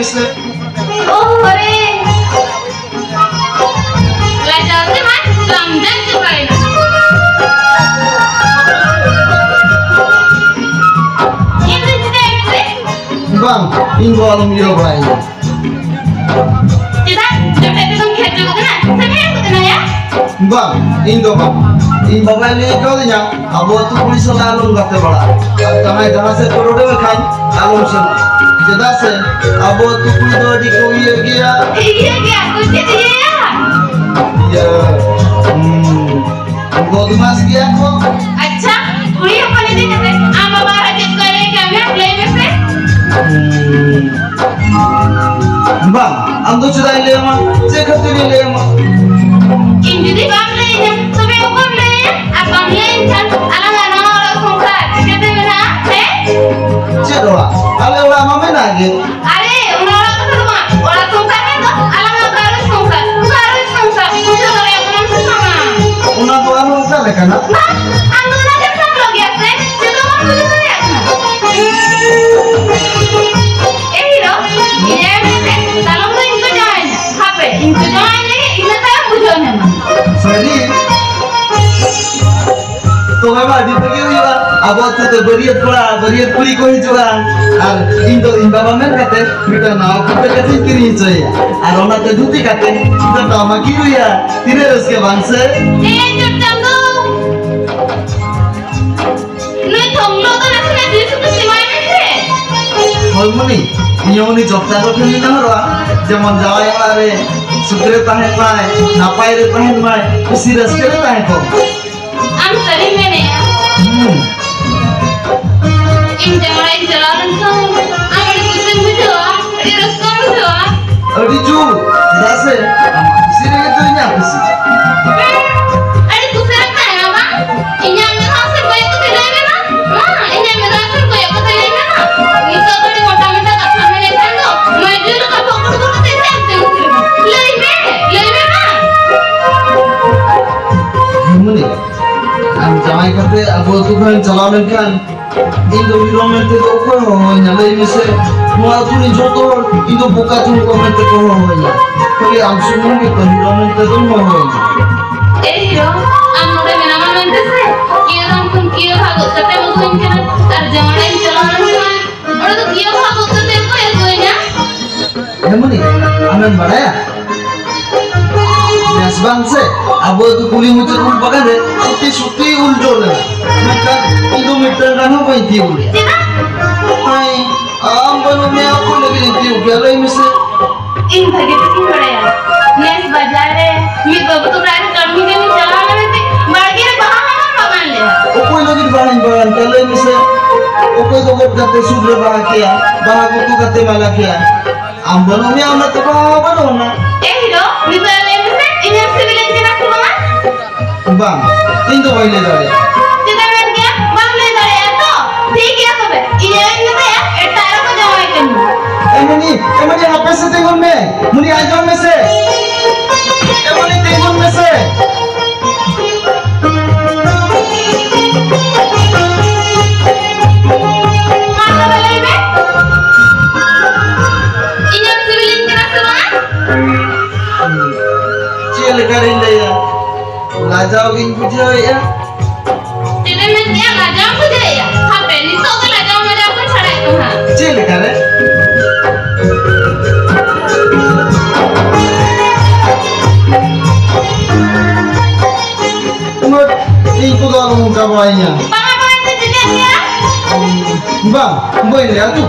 मिसे Oh, hore. Belajar sih mas, lamdan juga ini. Itu sudah itu. bang ingo alum yo bai Kita jodoh itu kan kerja bukan? Saya bukan ya? bang indo bang in babai ne ko nya abo tu pulis la alum gate bada tamai jana se korode में खाई alum से जदा से abo tu pulis do di ko ye gया Iya, kucing dia. ya बदमाश गया को अच्छा, कुड़ी अपन ini kata, ama bara jet kare kami play में से. bang am तो चुराई ले मा जे खतरी ले मा Ini di bawah lainnya, sampai ukur lainnya, abang lain kan, alang orang sungkar, kita mana, J Dola ale ora mame na ge Are, orang semua, orang sungkar kan tuh, alang harus sungkar, itu orang yang orang sama. una ko anu sa le kana Nah, anu lagi sama lagi ya, itu orang punya ya. Hero, ini apa? Kalau mau itu join, apa? Itu join ini saya bujuan memang. सरी तो मैं बादी पे क्यों हुआ अब तो बरियत पूरी कोई जुआ और इन बाबा में कहते मिटा नाव कुत्ते कैसे किरी चाहिए और ओना ते दूती कहते तो नामा की हुआ तीने उसके बाद से चुपचाप तो नहीं तुम लोग तो ऐसे नहीं दिल से सिवाय में थे होलमनी नियोनी जब्ता को खेली ना रहा जब मन जाए वाले सुधरे ताहे माय नापाई रे ताहे माय उसी रस्ते रे ताहे को हम सही में नहीं इन जलालन तो आगे कुछ बुझो ये रस्ता बुझो अड़ी जू जैसे सिरे के तो इन्हें आपसी अरे दूसरा क्या है ना इन्हें में हाथ से कोई को ले लेना हाँ इन्हें में हाथ से कोई को ले लेना ये तो बड़ी मोटा मोटा कथा में लेता है तो मैं जो लोग पकड़ को देते हैं ले ना मुनी हम जाए करते अब तो कहीं चला में kan Indo hiromen te ko ho nya le mise mo atu ni joto indo buka tu ko men te ko ho nya kali am sumun ke hiromen te do mo ho nya hero am nore mena man se kiyo ram kun kiyo bhagot kate mo kun kana tar jamana in chalanan ma ore to kiyo bhagot kate ko e koi na Muni amen badaya Nasbang se abo tu kuli muter ul bagade suti uljo le maka indo meter rano bai ti uli hai am banu me aku lagi ti uli alai mise इन भगे तो क्यों बड़े यार नेस बाजार है मैं बाबू तो रात कर्मी के में चला ना मैं बाड़के रे बाहर हम बगान ले o koi lagi bahan alai mise o koi to got kate sudre baha kiya baha ko tu kate mala kiya am banu me amna to baha banu na A hero मैं तो ले में इन्हें सिविलियन के ना सुना bang indo bai le dare जितना मैं क्या बांग ले दरे यार तो ठीक है तो बे इन्हें में तो यार एटारा को जमाई करनी emani apa se tengon me muni ajo me se emani tengon me se माता वाले में इन्हें सिविलियन के ना सुना Cil karin deh ya, lajau gin puja ya. जितना मैं क्या लाजा मुझे यार हाँ पहली तो लाजा मुझे आपको छड़ाई तो हाँ Cil kare. Umur itu dah muka bawahnya. Bang apa itu jadi ya Bang, boy lihat tuh.